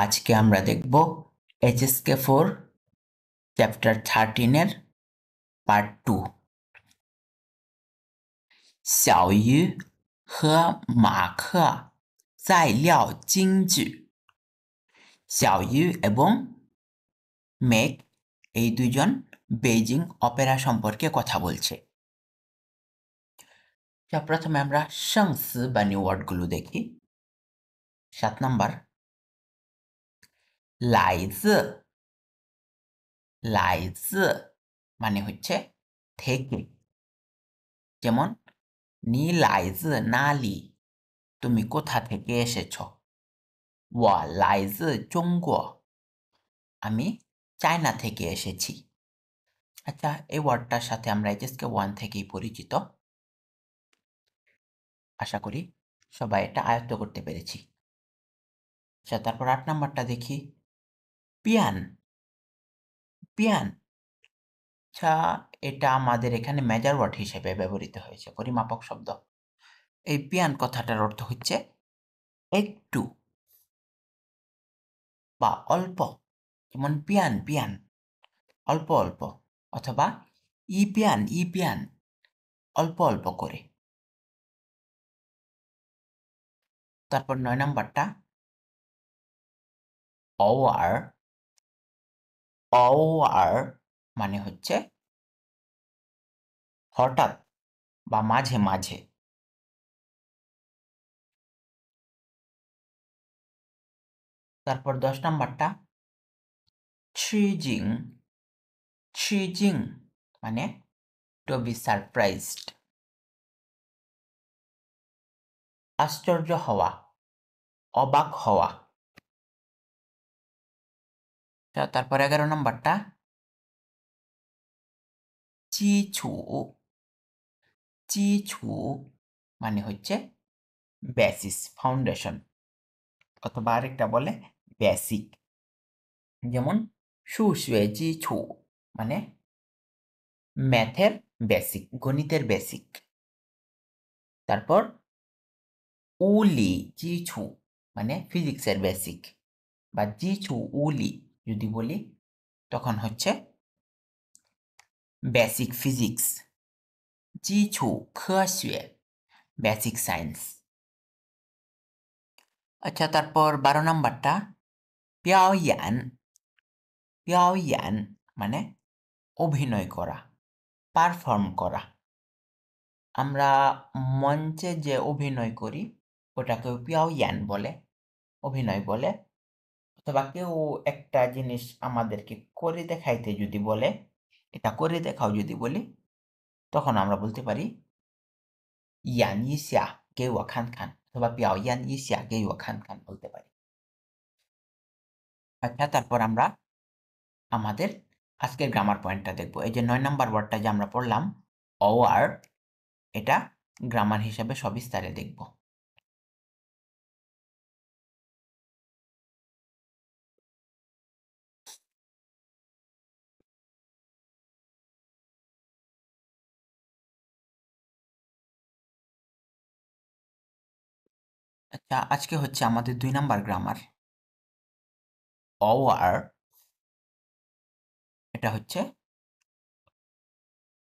আজকে আমরা দেখব HSK4 চ্যাপ্টার 13 এর পার্ট 2 小鱼和马克在聊京剧 xiaoyu এবং মেক এই দুইজন বেইজিং অপেরা সম্পর্কে কথা বলছে প্রথমে আমরা 生词 বা নিউ ওয়ার্ডগুলো দেখি 7 নাম্বার 来自 来自 মানে হচ্ছে থেকে যেমন 你来自哪里 তুমি কোথা থেকে এসেছো 我来自中国 আমি চায়না থেকে এসেছি আচ্ছা এই ওয়ার্ডটার সাথে আমরা HSK1 থেকেই পরিচিত আশা করি সবাই এটা আয়ত্ত করতে পেরেছি আচ্ছা তারপর 8 নাম্বারটা দেখি পিয়ান পিয়ান আচ্ছা এটা আমাদের এখানে মেজার ওয়ার্ড হিসেবে ব্যবহৃত হয়েছে পরিমাপক শব্দ এই পিয়ান কথাটার অর্থ হচ্ছে একটু বা অল্প যেমন পিয়ান পিয়ান অল্প অল্প অথবা ই পিয়ান অল্প অল্প করে তারপর 9 নাম্বারটা অওয়ার অওয়ার মানে হচ্ছে হঠাৎ বা মাঝে মাঝে তারপর 10 নাম্বারটা চিজিং চিজিং মানে টু বি সারপ্রাইজড আশ্চর্য হওয়া অবাক হওয়া তারপর 11 নাম্বারটা চিছু চিছু মানে হচ্ছে বেসিস ফাউন্ডেশন অথবা আরেকটা বলে বেসিক যেমন সুশুয়ে চিছু মানে ম্যাথের বেসিক গণিতের বেসিক তারপর উলি চিছু মানে ফিজিক্সের বেসিক বা চিছু উলি যদি বলি তখন হচ্ছে বেসিক ফিজিক্স চিছু科学 বেসিক সায়েন্স আচ্ছা তারপর 12 নাম্বারটা পিয়াওয়ান পিয়াওয়ান মানে অভিনয় করা পারফর্ম করা আমরা মঞ্চে যে অভিনয় করি ওটাকে পিয়াওয়ান বলে অভিনয় বলে অথবা কেউ একটা জিনিস আমাদেরকে করে দেখাইতে যদি বলে এটা করে দেখাও যদি বলি তখন আমরা বলতে পারি ইয়ান ইসিয়া গে ওয়া খান খান অথবা পিয়াওয়ান ইসিয়া গে ওয়া খান খান বলতে পারি আচ্ছা তারপর আমরা আমাদের আজকের গ্রামার পয়েন্টটা দেখব এই যে 9 নাম্বার ওয়ার্ডটা যে আমরা পড়লাম অওয়ার এটা গ্রামার হিসেবে সবিস্তারে দেখব আচ্ছা আজকে হচ্ছে আমাদের 2 নাম্বার গ্রামার অওয়ার এটা হচ্ছে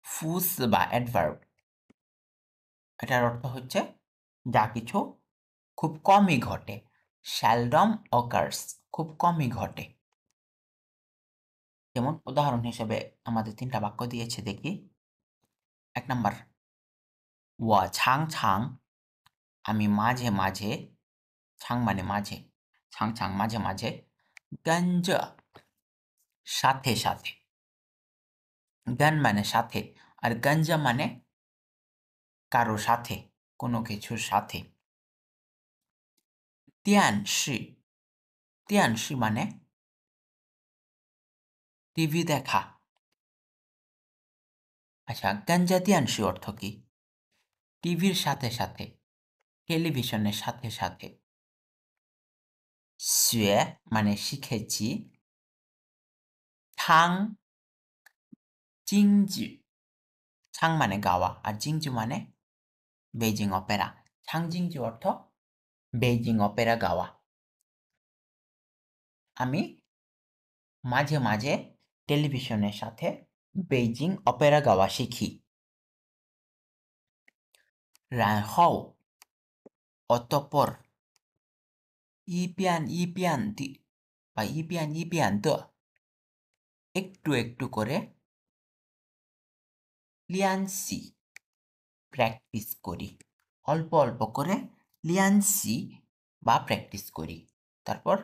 ফুস বা অ্যাডভার্ব এটার অর্থ হচ্ছে যা কিছু খুব কমই ঘটে seldom occurs খুব কমই ঘটে যেমন উদাহরণ হিসেবে আমাদের 3টা বাক্য দিয়েছে দেখি 1 নাম্বার 我常常আমি মাঝে মাঝে ছাং মানে মাঝে ছাং ছাং মাঝে মাঝে গঞ্জ সাথে সাথে গান মানে সাথে আর গঞ্জা মানে কারো সাথে কোনো কিছুর সাথে তিয়ানশি মানে টিভি দেখা আচ্ছা গঞ্জা তিয়ানশি অর্থ কি টিভির সাথে সাথে টেলিভিশনের সাথে সাথে শুয়ে মানে শিখেছি ছাং জিংজু ছাং মানে গাওয়া আর জিংজু মানে বেইজিং অপেরা ছাং জিংজু অর্থ বেইজিং অপেরা গাওয়া আমি মাঝে মাঝে টেলিভিশনের সাথে বেইজিং অপেরা গাওয়া শিখি 然后 অতঃপর 一遍一遍地 বা 一遍一遍的 একটু একটু করে 练习 প্র্যাকটিস করি অল্প অল্প করে 练习 বা প্র্যাকটিস করি তারপর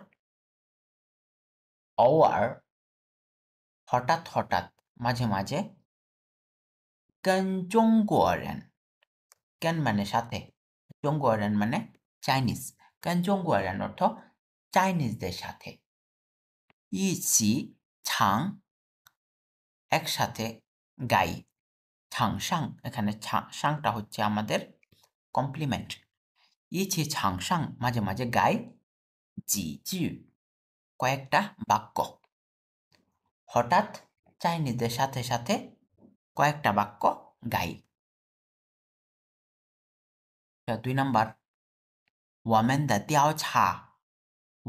偶尔 হঠাৎ হঠাৎ মাঝে মাঝে 跟中国人 কেন মানে সাথে 中国人মানে চাইনিজ 跟中国人 অর্থ চাইনিজদের সাথে 一起唱 একসাথে গাই 场上 এখানে সাংটা হচ্ছে আমাদের কমপ্লিমেন্ট 一起场上 মাঝে মাঝে গাই 几句 কয়েকটা বাক্য হঠাৎ চাইনিজদের সাথে সাথে কয়েকটা বাক্য গাই 2 নাম্বার 我们的调查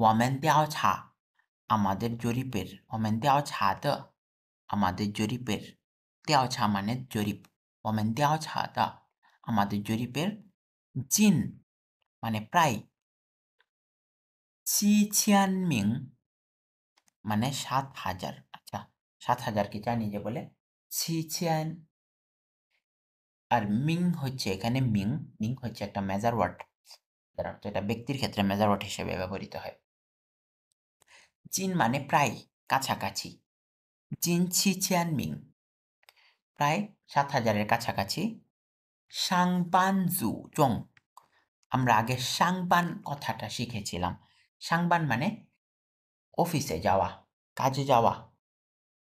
我们调查 আমাদের জরিপের 我们调查的 আমাদের জরিপের 调查 মানে জরিপ 我们调查的 আমাদের জরিপের 近 মানে প্রায় 7000名 মানে 7000 আচ্ছা 7000 কি চাইনিজে বলে 7000 আর মিং হচ্ছে এখানে মিং মিং হচ্ছে একটা মেজার ওয়ার্ড যার অর্থ এটা ব্যক্তির ক্ষেত্রে মেজার ওয়ার্ড হিসেবে ব্যবহৃত হয় চীন মানে প্রায় কাছাকাছি চীন 7000 মিং প্রায় 7000-এর কাছাকাছি সাংবানজু জং আমরা আগে সাংবান কথাটা শিখেছিলাম সাংবান মানে অফিসে যাওয়া কাজে যাওয়া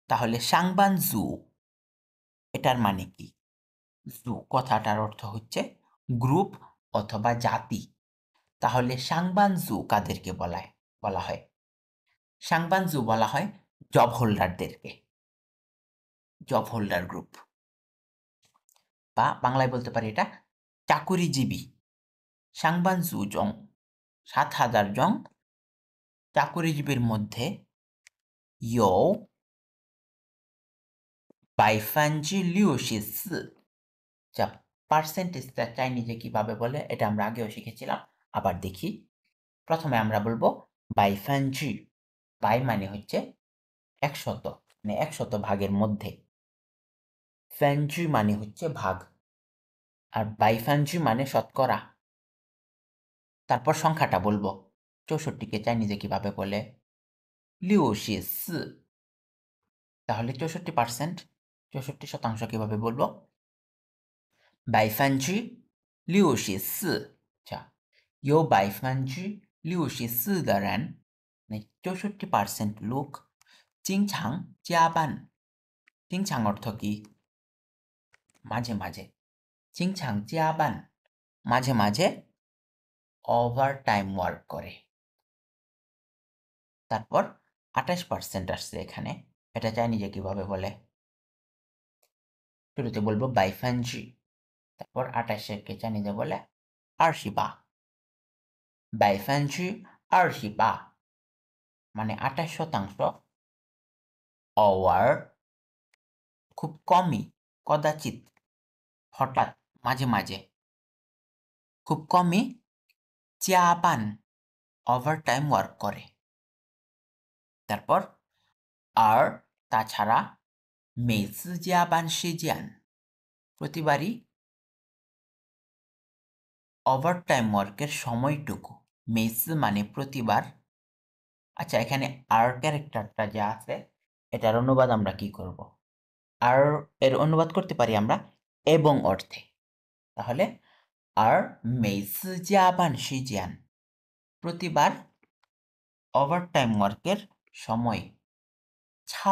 তাহলে সাংবানজু এটার মানে কি জু কথাটার অর্থ হচ্ছে গ্রুপ অথবা জাতি তাহলে সাংবানজু কাদেরকে বলা হয় সাংবানজু বলা হয় জব হোল্ডারদেরকে জব হোল্ডার গ্রুপ বা বাংলায় বলতে পারি এটা চাকুরিজীবী সাংবানজু জং 7000 জন চাকুরিজীবীর মধ্যে 有 64% যা পার্সেন্টেজটা চাইনিজে কিভাবে বলে এটা আমরা আগেও শিখেছিলাম আবার দেখি প্রথমে আমরা বলবো 百分之 বাই মানে হচ্ছে 100 মানে 100 ভাগের মধ্যে 分之 মানে হচ্ছে ভাগ আর 百分之 মানে শতকরা তারপর সংখ্যাটা বলবো 64 কে চাইনিজে কিভাবে বলে 64 তাহলে 64% 64% কিভাবে বলবো 64%আচ্ছা 有64%的人 মানে 64% লোক 经常加班 经常 অর্থ কি মাঝে মাঝে 经常加班 মাঝে মাঝে ওভার টাইম ওয়ার্ক করে তারপর 28% আসছে এখানে এটা চাইনিজে কিভাবে বলে শুরুতে বলবো 百分之 তারপর 28-কে চাইনিজে বলে 28 28% মানে 28% ওভার খুব কমই কদাচিৎ হঠাৎ মাঝে মাঝে খুব কমই জাপান ওভার টাইম ওয়ার্ক করে তারপর আর তাছাড়া 每次加班时间 প্রতিবারই ওভার টাইম ওয়ার্কের সময়টুকু 每次 মানে প্রতিবার আচ্ছা এখানে আর ক্যারেক্টারটা যা আছে এটার অনুবাদ আমরা কি করব আর এর অনুবাদ করতে পারি আমরা এবং অর্থে তাহলে আর 每次加班时间 প্রতিবার ওভার টাইম ওয়ার্কের সময় 超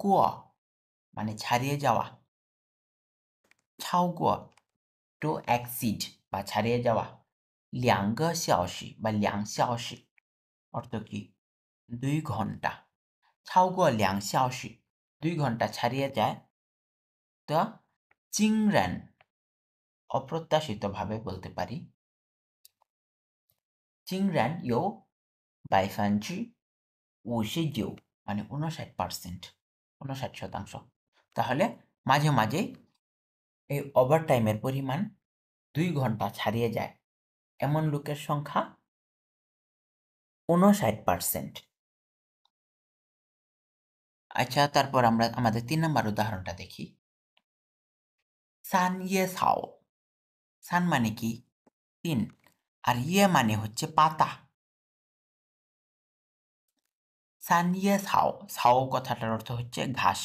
过 মানে ছাড়িয়ে যাওয়া 超过 to exceed বা ছাড়িয়ে যাওয়া 2个小时 বা 2小时 অর্থ কি 2 ঘন্টা 超过2小时 2 ঘন্টা ছাড়িয়ে যায় তো 惊人 অপ্রত্যাশিতভাবে বলতে পারি 惊人有 百分之50 মানে 59%, 59%। তাহলে মাঝে মাঝে এই ওভারটাইমের পরিমাণ 2 ঘন্টা ছাড়িয়ে যায় এমন লোকের সংখ্যা 59%। আচ্ছা, তারপর আমরা আমাদের 3 নম্বর উদাহরণটা দেখি। সান ইয়ে সাও। সান মানে কি? 3, আর ইয়ে মানে হচ্ছে পাতা। সান ইয়ে সাও, সাও কথাটার অর্থ হচ্ছে ঘাস।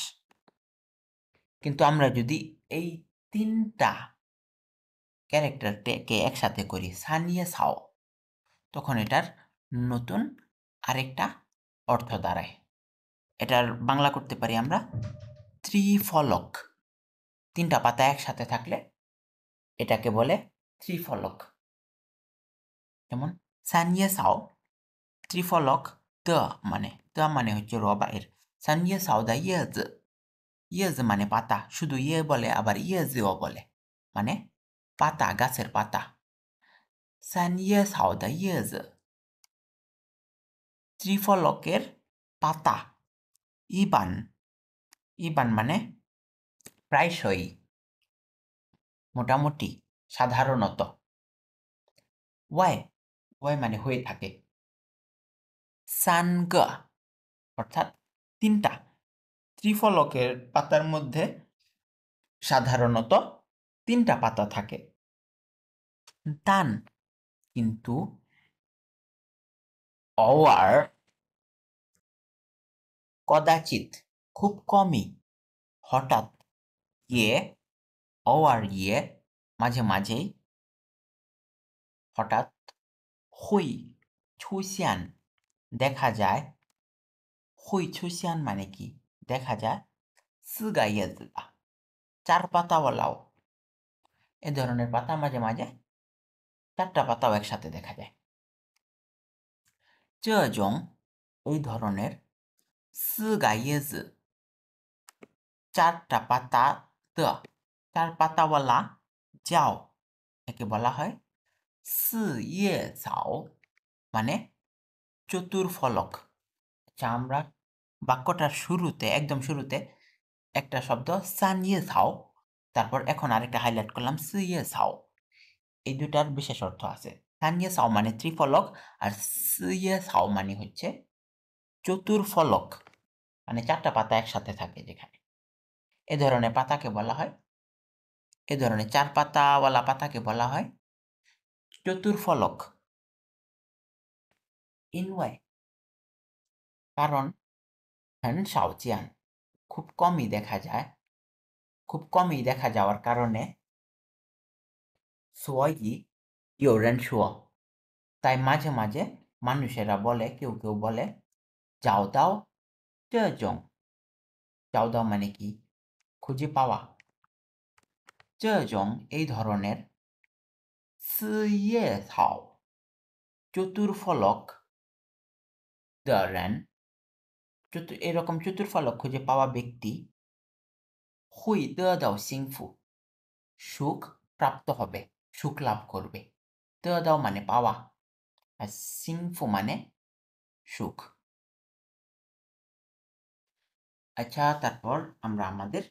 কিন্তু আমরা যদি এই 3টা ক্যারেক্টারটাকে একসাথে করি সান ইয়ে সাও, তখন এটার নতুন আরেকটা অর্থ দাঁড়ায়। এটার বাংলা করতে পারি আমরা ত্রিফলক। 3টা পাতা একসাথে থাকলে এটাকে বলে ত্রিফলক। যেমন সান ইয়ে সাও ত্রিফলক মানে হচ্ছে রবায়ের। সান ইয়ে সাও দা ইয়েজ। ইয়েজ মানে পাতা, শুধু ইয়ে বলে আবার ইয়েজও বলে, মানে পাতা, গাছের পাতা। সান ইয়ে সাও দা ইয়েজ, ত্রিফলকের পাতা। ইবান, ইবান মানে প্রায়শই, মোটামুটি, সাধারণত। ওয়াই, ওয়াই মানে হয়ে থাকে। সানগ অর্থাৎ 3টা। ত্রিফলকের পাতার মধ্যে সাধারণত 3টা পাতা থাকে। তান কিন্তু অওয়ার কদাচিৎ, খুব কমই, হঠাৎ, ইয়ে অওয়ার ইয়ে মাঝে মাঝেই, হঠাৎ, হুই ছুসিয়ান দেখা যায়। হুই ছুসিয়ান মানে কি? দেখা যায়। সুগা ইয়েজা 4 পাতাওয়ালাও, এ ধরনের পাতা মাঝে মাঝে 4টা পাতাও একসাথে দেখা যায়। জং এই ধরনের সুগা ইয়েজ 4টা পাতা, 4 পাতাওয়ালা যাও, একে বলা হয় সি ইয়ে যাও, মানে চতুর্ফলক। আচ্ছা, আমরা বাক্যটার শুরুতে, একদম শুরুতে একটা শব্দ সান ইয়ে যাও, তারপর এখন আরেকটা হাইলাইট করলাম সি ইয়ে যাও। এই দুটার বিশেষ অর্থ আছে। সান ইয়ে যাও মানে ত্রিফলক, আর সি ইয়ে যাও মানে হচ্ছে চতুর্ফলক, মানে 4টা পাতা একসাথে থাকে যেখানে। এ ধরনের পাতাকে বলা হয়, এ ধরনের 4 পাতাওয়ালা পাতাকে বলা হয় চতুর্ফলক। ইনওয়াই কারণ হ্যান সাওচিয়ান খুব কমই দেখা যায়, খুব কমই দেখা যাওয়ার কারণে সোয়াই ইয়োরেন শুয়, তাই মাঝে মাঝে মানুষেরা বলে, কেউ কেউ বলে যাও দাও জং। যাও দাও মানে কি? খুঁজে পাওয়া। জং এই ধরনের সিয়ে থাও চতুর্ফলক দ্বারেন, এরকম চতুর্ফলক খুঁজে পাওয়া ব্যক্তি হুই দাও সিংফু সুখ প্রাপ্ত হবে, সুখ লাভ করবে। দাও মানে পাওয়া, আর সিংফু মানে সুখ। আচ্ছা, তারপর আমরা আমাদের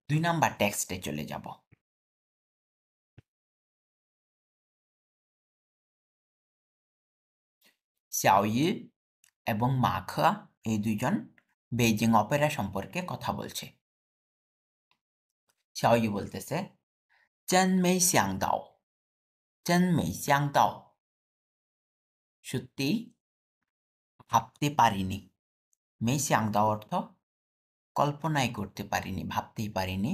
2 নাম্বার টেক্সটে চলে যাব। xiaoyu এবং মা খে এই দুইজন বেইজিং অপেরা সম্পর্কে কথা বলছে। xiaoyu বলতেছে真没想到，真没想到，সত্যি ভাবতে পারিনি। মে xiang dao অর্থ কল্পনাই করতে পারিনি, ভাবতেই পারিনি।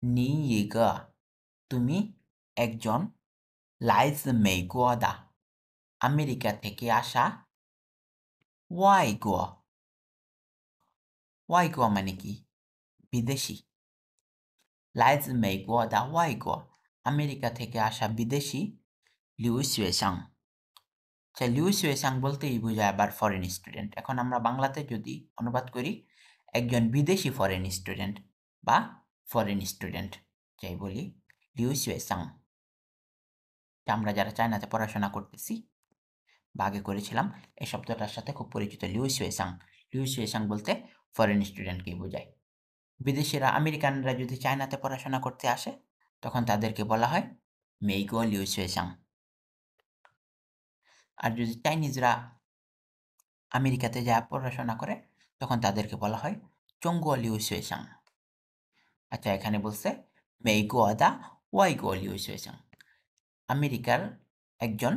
নি ইগা তুমি একজন, লাইজ মেইগুয়া দা আমেরিকা থেকে আসা, ওয়াই গুয়া, ওয়াই গুয়া মানে কি? বিদেশি। লাইজ মেইগুয়া দা ওয়াই গুয়া আমেরিকা থেকে আসা বিদেশি লিউ শুয়েসাং। আচ্ছা, লিউ শুয়েসাং বলতেই বোঝায় আবার ফরেন স্টুডেন্ট। এখন আমরা বাংলাতে যদি অনুবাদ করি, একজন বিদেশি ফরেন স্টুডেন্ট বা ফরেন স্টুডেন্ট যাই বলি, লিউ শুয়েসাং। আমরা যারা চায়নাতে পড়াশোনা করতেছি বা আগে করেছিলাম, এই শব্দটার সাথে খুব পরিচিত লিউ শুয়েসাং। লিউ শুয়েসাং বলতে ফরেন স্টুডেন্টকেই বোঝায়। বিদেশিরা, আমেরিকানরা যদি চায়নাতে পড়াশোনা করতে আসে, তখন তাদেরকে বলা হয় মেইগো লিউ শুয়েসাং। আর যদি চাইনিজরা আমেরিকাতে যা পড়াশোনা করে, তখন তাদেরকে বলা হয় চংগুও লিউ শুয়েসাং। আচ্ছা, এখানে বলছে মেইগো দা ওয়াইগো লিউ শুয়েসাং, আমেরিকার একজন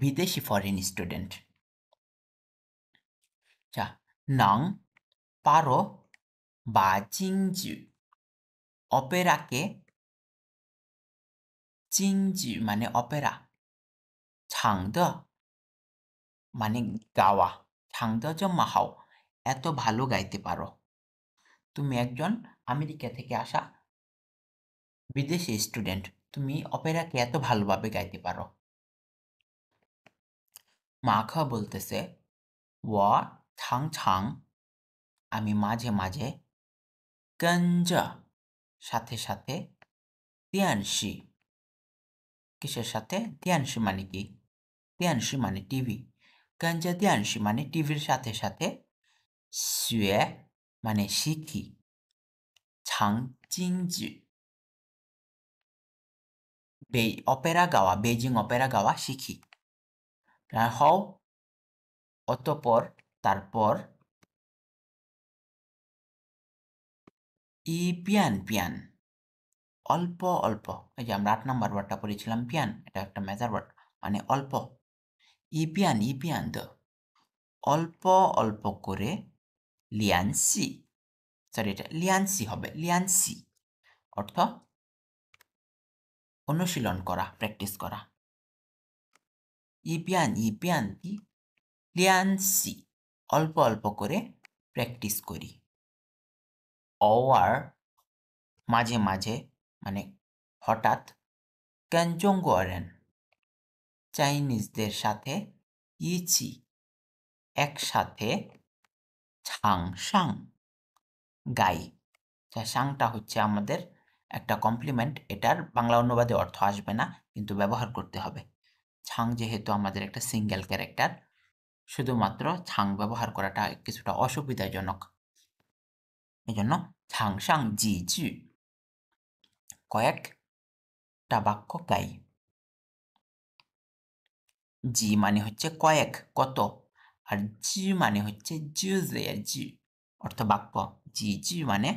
বিদেশি ফরেন স্টুডেন্ট। আচ্ছা, নং পারো বা জিংজু, অপেরাকে, জিংজু মানে অপেরা, ছাংদ মানে গাওয়া, ছাংদ জম্মা হাও, এত ভালো গাইতে পারো। তুমি একজন আমেরিকা থেকে আসা বিদেশি স্টুডেন্ট, তুমি অপেরাকে এত ভালোভাবে গাইতে পারো। মাখা বলতেছে ওয়া ছাং ছাং, আমি মাঝে মাঝে, গঞ্জ সাথে সাথে, দিয়ানশি কিসের সাথে, দিয়ানশি মানে কি, দিয়ানশি মানে টিভি, গঞ্জ দিয়ানশি মানে টিভির সাথে সাথে, শুয়ে মানে শিখি, ছাং জিংজি অপেরা গাওয়া, বেজিং অপেরা গাওয়া শিখি। হও অতঃপর, তারপর, ই পিয়ান পিয়ান অল্প অল্প, এই যে আমরা 8 নম্বর ওয়ার্ডটা পড়েছিলাম পিয়ান, এটা একটা মেজার ওয়ার্ড, মানে অল্প। ই পিয়ান দ, অল্প অল্প করে, লিয়ানসি, সরি এটা লিয়ানসি হবে, লিয়ানসি অর্থ অনুশীলন করা, প্র্যাকটিস করা। ই পিয়ান দি লিয়ানসি, অল্প অল্প করে প্র্যাকটিস করি। ওয়ার মাঝে মাঝে মানে হঠাৎ, ক্যানজোঙ্গোয়ারেন চাইনিজদের সাথে, ইচি একসাথে, ছাং সাং গাই। সাংটা হচ্ছে আমাদের একটা কমপ্লিমেন্ট, এটার বাংলা অনুবাদে অর্থ আসবে না, কিন্তু ব্যবহার করতে হবে। ছাং যেহেতু আমাদের একটা সিঙ্গেল ক্যারেক্টার, শুধুমাত্র ছাং ব্যবহার করাটা কিছুটা অসুবিধাজনক, এই জন্য ছাং সাং জি জি, কয়েকটা বাক্য গাই। জি মানে হচ্ছে কয়েক, কত, আর জি মানে হচ্ছে জুজের জি, অর্থ বাক্য। জি জি মানে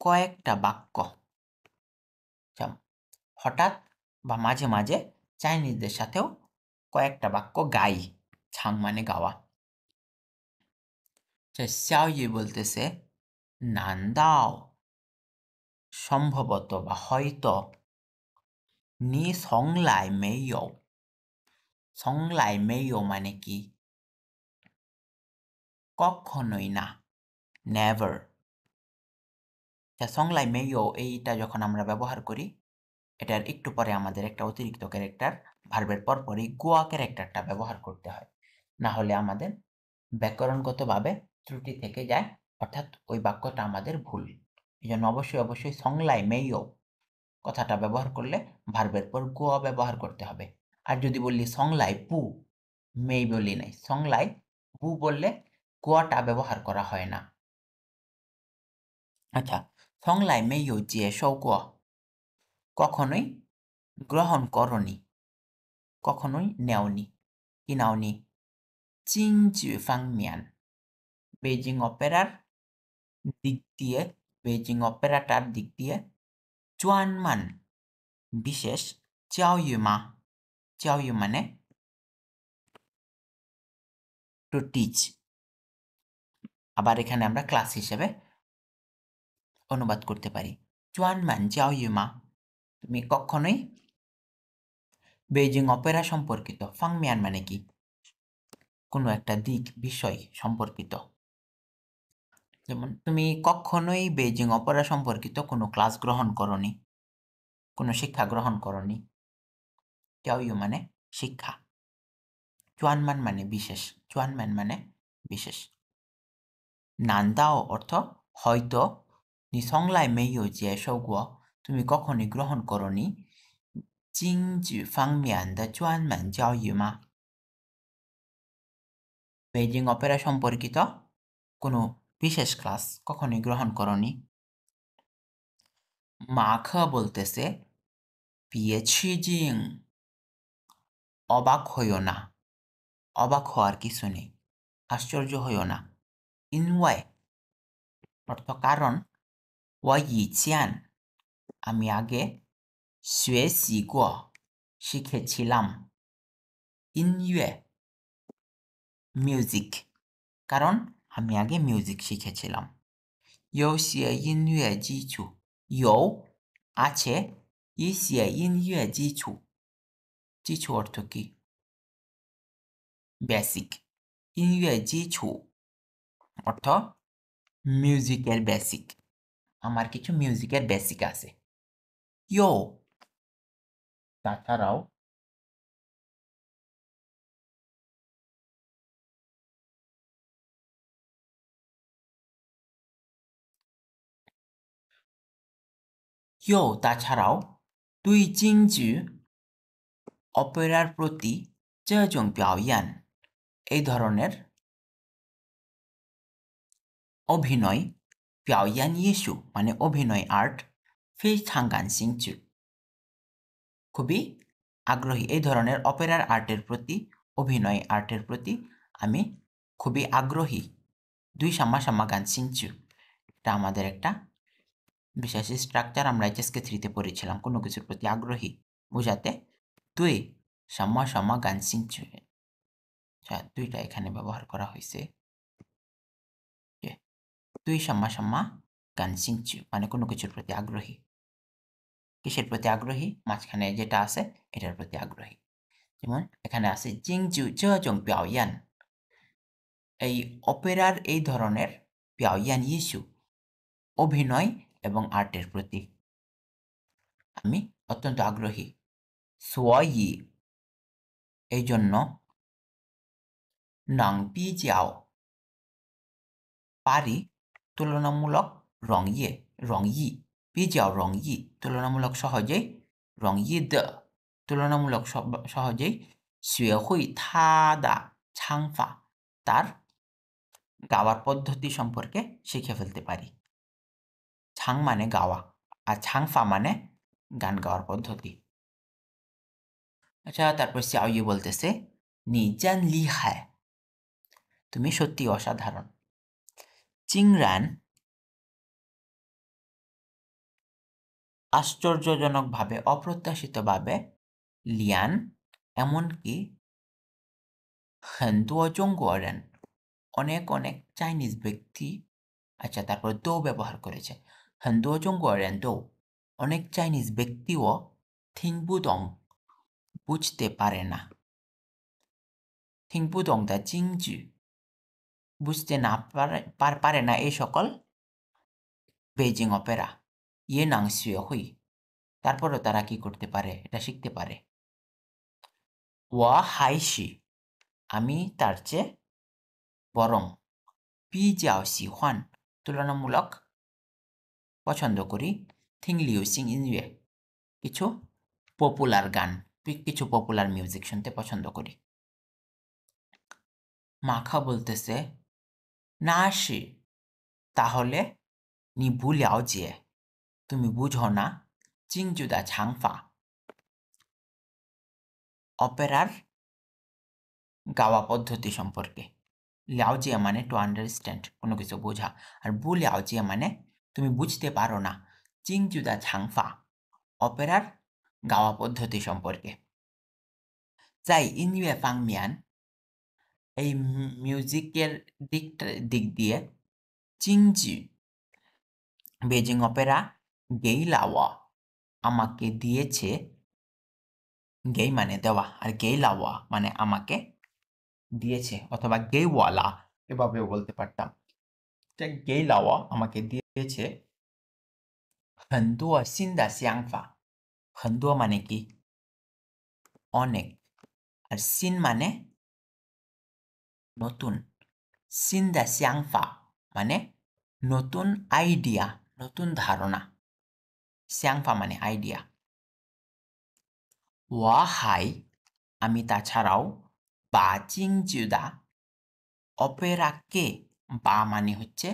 কয়েকটা বাক্য। হঠাৎ বা মাঝে মাঝে চাইনিজদের সাথেও কয়েকটা বাক্য গাই, ছাং মানে গাওয়া। xiaoyu বলতেছে নান্দাও সম্ভবত বা হয়তো, নি সংলাই মেইও, সংলাই মেইও মানে কি, কখনোই না, নেভার। সংলাই মেইও এইটা যখন আমরা ব্যবহার করি, এটার একটু পরে আমাদের একটা অতিরিক্ত ক্যারেক্টার, ভার্বের পরপরই গোয়া ক্যারেক্টারটা ব্যবহার করতে হয়, না হলে আমাদের ব্যাকরণগতভাবে ত্রুটি থেকে যায়, অর্থাৎ ওই বাক্যটা আমাদের ভুল। এই জন্য অবশ্যই অবশ্যই সংলাই মেইও কথাটা ব্যবহার করলে ভার্বের পর গোয়া ব্যবহার করতে হবে। আর যদি বললি সংলাই পু, মেই বলি নাই, সংলাই পু বললে গোয়াটা ব্যবহার করা হয় না। আচ্ছা, সংলাই মেইও যে সৌগোয়া, কখনোই গ্রহণ করনি, কখনোই নেওনি, কি নাওনি, চিংজু ফাংমিয়ান, বেজিং অপেরার দিক দিয়ে, বেজিং অপেরাটার দিক দিয়ে, চুয়ানমান বিশেষ, চাওয়ুমা, চাওয়ু মানে টু টিচ, আবার এখানে আমরা ক্লাস হিসেবে অনুবাদ করতে পারি। চুয়ানমান চাওয়ুমা, তুমি কখনোই বেজিং অপেরা সম্পর্কিত, ফাংমিয়ান মানে কি, কোনো একটা দিক, বিষয় সম্পর্কিত। যেমন তুমি কখনোই বেজিং অপেরা সম্পর্কিত কোনো ক্লাস গ্রহণ করনি, কোনো শিক্ষা গ্রহণ করনি। চাওয়ু মানে শিক্ষা, চুয়ানমান মানে বিশেষ, চুয়ানমান মানে বিশেষ। নান্দাও অর্থ হয়তো, নিসংলাই মেইও যে সৌগুয়া তুমি কখনই গ্রহণ করনি, জিংজু ফাংমিয়ান দা চুয়ানমান চাওয়ু মা, বেজিং অপেরা সম্পর্কিত কোনো বিশেষ ক্লাস কখনোই গ্রহণ করনি? মাখা বলতেছে পিয়েছিজিং, অবাক হইও না, অবাক হওয়ার কিছু নেই, আশ্চর্য হইও না। ইনওয়াই অর্থ কারণ, ওয়াইচিয়ান আমি আগে, শুয়েসিগো শিখেছিলাম, ইনইয়ে মিউজিক কারণ আমি আগে মিউজিক শিখেছিলাম। ইউসিয়ে ইনইয়ে জিচু, ইউ আছে, ইসিয়ে ইনইয়ে জিচু, জিচু অর্থ কি? বেসিক। ইনইয়ে জিচু অর্থ মিউজিকের বেসিক, আমার কিছু মিউজিকের বেসিক আছে। ইউ তাছাড়াও তাছাড়াও দুই জিংজু অপেরার প্রতি যেজন পিয়াওয়ান এই ধরনের অভিনয়, পিয়াওয়ান ইস্যু মানে অভিনয় আর্ট, ফেইচাংগান সিংচু খুবই আগ্রহী, এই ধরনের অপেরার আর্টের প্রতি, অভিনয় আর্টের প্রতি আমি খুবই আগ্রহী। দুই সাম্মা সাম্মা গান সিংচু এটা আমাদের একটা বিশেষ স্ট্রাকচার, আমরা এইচএসকে 3-তে পড়েছিলাম কোনো কিছুর প্রতি আগ্রহী বোঝাতে দুই সাম্মা সাম্মা গান সিংচু, আচ্ছা দুইটা এখানে ব্যবহার করা হয়েছে। দুই সাম্মা সাম্মা গান সিংচু মানে কোনো কিছুর প্রতি আগ্রহী, কিসের প্রতি আগ্রহী? মাঝখানে যেটা আছে এটার প্রতি আগ্রহী। যেমন এখানে আছে জিংজু জং পিয়াওয়ান, এই অপেরার এই ধরনের পিয়াওয়ান ইস্যু অভিনয় এবং আর্টের প্রতি আমি অত্যন্ত আগ্রহী। সোয়ি এই জন্য, নাং পিজিয়াও পারি, তুলনামূলক রংই পিজিয়াও রংই তুলনামূলক সহজেই, রংই de তুলনামূলক সহজেই, শুয়েহুই থাদা ছাংফা তার গাওয়ার পদ্ধতি সম্পর্কে শিখে ফেলতে পারি। ছাং মানে গাওয়া আর ছাংফা মানে গান গাওয়ার পদ্ধতি। আচ্ছা তারপর সিয়াওয়ি বলতেছে নি জান লি হায়, তুমি সত্যি অসাধারণ। চিংরান আশ্চর্যজনকভাবে, অপ্রত্যাশিতভাবে, লিয়ান এমনকি, হেনদুও জঙ্গুয়ারেন অনেক অনেক চাইনিজ ব্যক্তি, আচ্ছা তারপর দো ব্যবহার করেছে, হেনদুও জঙ্গুয়ারেন দো অনেক চাইনিজ ব্যক্তিও, থিংবুদং বুঝতে পারে না, থিংবুদং দা জিংজু বুঝতে না পারে না এই সকল বেজিং অপেরা, ইয়ে নাং শুয়ে হুই তারপরও তারা কি করতে পারে? এটা শিখতে পারে। ওয়া হাইশি আমি তার চেয়ে বরং, পিজিয়াও সিহুয়ান তুলনামূলক পছন্দ করি, থিংলিউ সিং ইনইয়ে কিছু পপুলার গান, কিছু পপুলার মিউজিক শুনতে পছন্দ করি। মাখা বলতেছে না আসি, তাহলে নি বুলিয়াও যে তুমি বুঝো না, চিংজুদা ছাংফা অপেরার গাওয়া পদ্ধতি সম্পর্কে। লিয়াওজিয়া মানে টু আন্ডারস্ট্যান্ড কোনো কিছু বোঝা, আর বুলিয়াওজিয়া মানে তুমি বুঝতে পারো না, চিংজুদা ছাংফা অপেরার গাওয়া পদ্ধতি সম্পর্কে। যাই ইনইয়ে ফাংমিয়ান এই মিউজিকের দিক দিয়ে, চিংজি বেজিং অপেরা গেইলাওয়া আমাকে দিয়েছে, গেই মানে দেওয়া আর গেইলাওয়া মানে আমাকে দিয়েছে, অথবা গেইওয়ালা এভাবেও বলতে পারতাম। গেইলাওয়া আমাকে দিয়েছে, হেনদুও সিনদা সিয়াংফা, হেনদুও মানে কি? অনেক, আর সিন মানে নতুন, সিনদা সিয়াংফা মানে নতুন আইডিয়া, নতুন ধারণা, সিয়াংফা মানে আইডিয়া। ওয়া হাই আমি তাছাড়াও, বা চিংজুদা অপেরাকে বা মানে হচ্ছে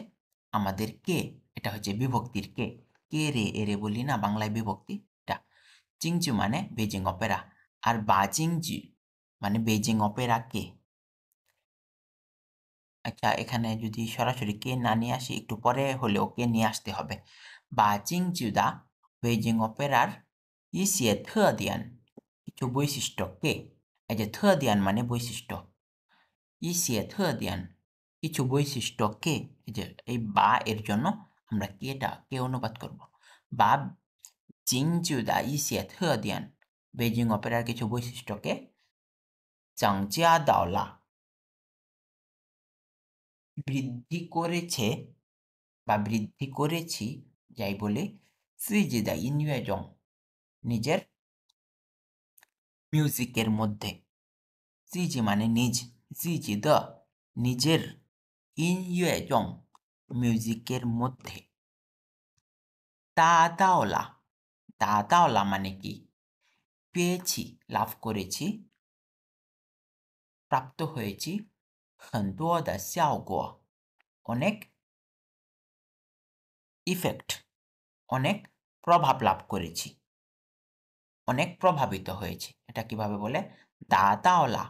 আমাদের কে, এটা হচ্ছে বিভক্তির কে, কে রে এরে বলি না বাংলায় বিভক্তি এটা। চিংচু মানে বেজিং অপেরা, আর বাজিংজি মানে বেজিং অপেরা কে। আচ্ছা, এখানে যদি সরাসরি কে না নিয়ে আসি, একটু পরে হলেও কে নিয়ে আসতে হবে। বাজিংজু দা বেজিং অপেরার ইসিয়ে থিয়ান, কিছু বৈশিষ্ট্য কে, এই যে থিয়ান মানে বৈশিষ্ট্য, ইসিয়ে থিয়ান কিছু বৈশিষ্ট্য কে, এই যে এই বা এর জন্য আমরা কে অনুবাদ করব। বা জিংজু দা ইসিয়ে থিয়ান, বেজিং অপেরার কিছু বৈশিষ্ট্যকে চাংজিয়া দাওলা বৃদ্ধি করেছে বা বৃদ্ধি করেছি, যাই বলে সিজিদা ইনওয়েজং নিজের মিউজিকের মধ্যে, সিজি মানে নিজ, সিজি দ নিজের, ইনওয়েজং মিউজিকের মধ্যে, দাদাওলা, দাদাওলা মানে কি, পেয়েছি লাভ করেছি, প্রাপ্ত হয়েছি, 很多的效果 অনেক ইফেক্ট, অনেক প্রভাব লাভ করেছি, অনেক প্রভাবিত হয়েছি। এটা কিভাবে বলে, দাদাওলা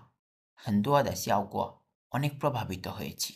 很多的效果 অনেক প্রভাবিত হয়েছি।